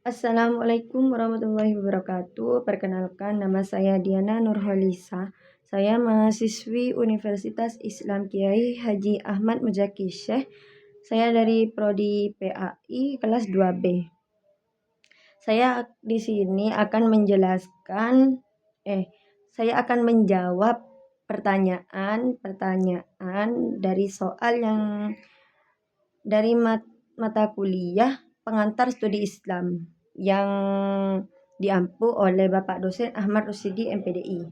Assalamualaikum warahmatullahi wabarakatuh. Perkenalkan, nama saya Diana Nurholisa. Saya mahasiswi Universitas Islam Kiai Haji Ahmad Muzaki Syekh. Saya dari Prodi PAI kelas 2B. Saya di sini akan saya akan menjawab pertanyaan dari soal yang dari mata kuliah pengantar studi Islam yang diampu oleh Bapak dosen Ahmad Rusidi MPDI.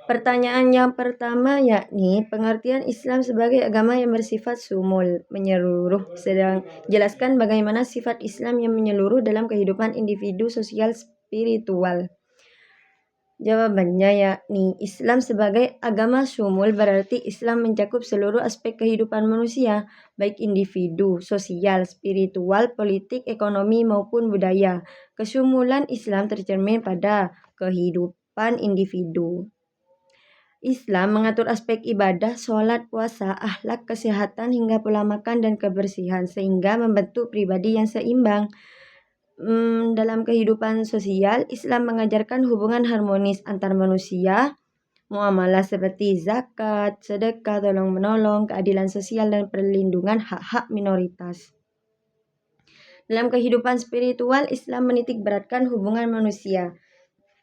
Pertanyaan yang pertama yakni pengertian Islam sebagai agama yang bersifat sumul, menyeluruh. Jelaskan bagaimana sifat Islam yang menyeluruh dalam kehidupan individu sosial spiritual. Jawabannya yakni Islam sebagai agama sumul berarti Islam mencakup seluruh aspek kehidupan manusia, baik individu, sosial, spiritual, politik, ekonomi maupun budaya. Kesumulan Islam tercermin pada kehidupan individu. Islam mengatur aspek ibadah, sholat, puasa, akhlak, kesehatan hingga pola makan dan kebersihan sehingga membentuk pribadi yang seimbang. Dalam kehidupan sosial, Islam mengajarkan hubungan harmonis antar manusia, muamalah seperti zakat, sedekah, tolong-menolong, keadilan sosial, dan perlindungan hak-hak minoritas. Dalam kehidupan spiritual, Islam menitik beratkan hubungan manusia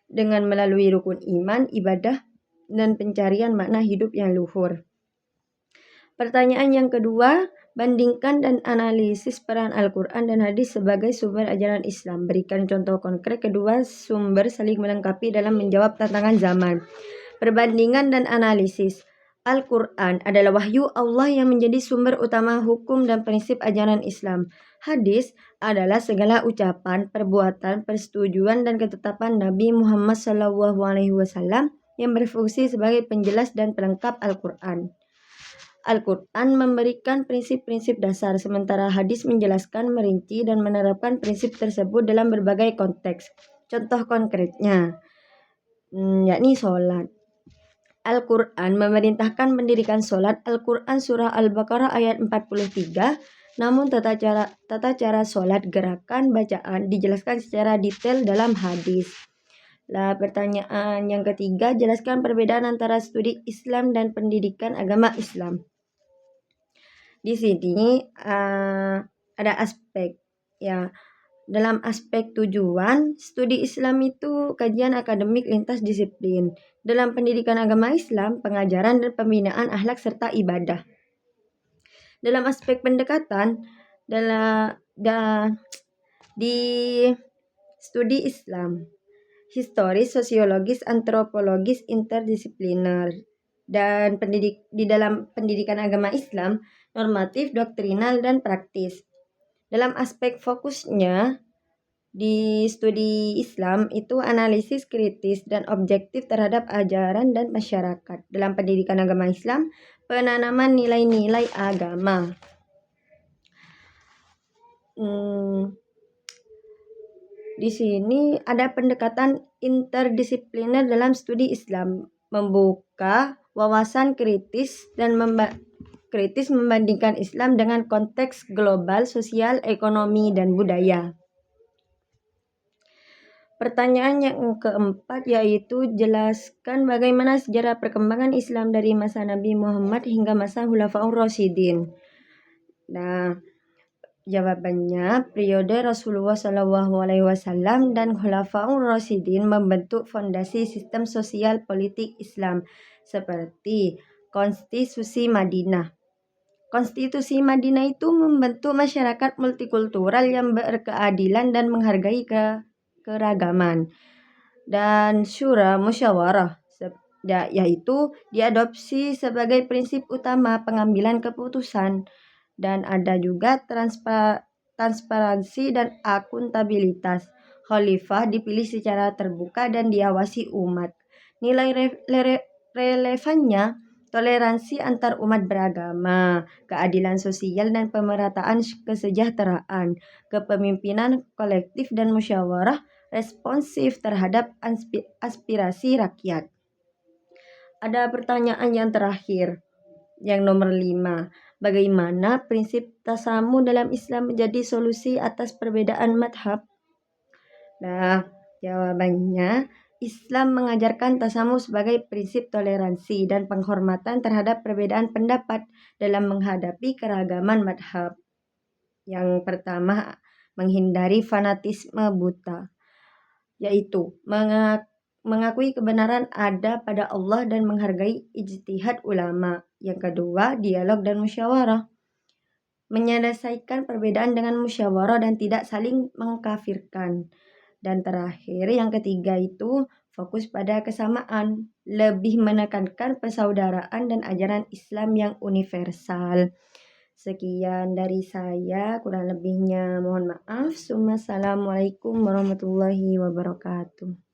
dengan melalui rukun iman, ibadah, dan pencarian makna hidup yang luhur. Pertanyaan yang kedua, bandingkan dan analisis peran Al-Quran dan hadis sebagai sumber ajaran Islam. Berikan contoh konkret kedua sumber saling melengkapi dalam menjawab tantangan zaman. Perbandingan dan analisis. Al-Quran adalah wahyu Allah yang menjadi sumber utama hukum dan prinsip ajaran Islam. Hadis adalah segala ucapan, perbuatan, persetujuan, dan ketetapan Nabi Muhammad SAW yang berfungsi sebagai penjelas dan pelengkap Al-Quran. Al-Quran memberikan prinsip-prinsip dasar, sementara hadis menjelaskan, merinci, dan menerapkan prinsip tersebut dalam berbagai konteks. Contoh konkretnya, yakni sholat. Al-Quran memerintahkan mendirikan sholat. Al-Quran surah Al-Baqarah ayat 43. Namun tata cara sholat, gerakan, bacaan dijelaskan secara detail dalam hadis. Pertanyaan yang ketiga, jelaskan perbedaan antara studi Islam dan pendidikan agama Islam. Di sini ada aspek ya. Dalam aspek tujuan, studi Islam itu kajian akademik lintas disiplin. Dalam pendidikan agama Islam, pengajaran dan pembinaan akhlak serta ibadah. Dalam aspek pendekatan, di studi Islam, historis, sosiologis, antropologis, interdisipliner. Dan di dalam pendidikan agama Islam, normatif, doktrinal, dan praktis. Dalam aspek fokusnya di studi Islam itu analisis kritis dan objektif terhadap ajaran dan masyarakat. Dalam pendidikan agama Islam, penanaman nilai-nilai agama. Di sini ada pendekatan interdisipliner dalam studi Islam, membuka wawasan kritis dan membandingkan Islam dengan konteks global, sosial, ekonomi, dan budaya. Pertanyaan yang keempat yaitu jelaskan bagaimana sejarah perkembangan Islam dari masa Nabi Muhammad hingga masa Khulafaur Rasyidin. Jawabannya, periode Rasulullah SAW dan Khulafaur Rasyidin membentuk fondasi sistem sosial politik Islam seperti Konstitusi Madinah. Konstitusi Madinah itu membentuk masyarakat multikultural yang berkeadilan dan menghargai keragaman. Dan Syura Musyawarah, yaitu diadopsi sebagai prinsip utama pengambilan keputusan. Dan ada juga transparansi dan akuntabilitas. Khalifah dipilih secara terbuka dan diawasi umat. Nilai relevannya, toleransi antar umat beragama, keadilan sosial dan pemerataan kesejahteraan, kepemimpinan kolektif dan musyawarah responsif terhadap aspirasi rakyat. Ada pertanyaan yang terakhir, yang nomor 5. Bagaimana prinsip tasamu dalam Islam menjadi solusi atas perbedaan madhab? Nah, jawabannya, Islam mengajarkan tasamu sebagai prinsip toleransi dan penghormatan terhadap perbedaan pendapat dalam menghadapi keragaman madhab. Yang pertama, menghindari fanatisme buta, yaitu mengakui kebenaran ada pada Allah dan menghargai ijtihad ulama. Yang kedua, dialog dan musyawarah. Menyelesaikan perbedaan dengan musyawarah dan tidak saling mengkafirkan. Dan terakhir, yang ketiga itu fokus pada kesamaan, lebih menekankan persaudaraan dan ajaran Islam yang universal. Sekian dari saya, kurang lebihnya mohon maaf. Assalamualaikum warahmatullahi wabarakatuh.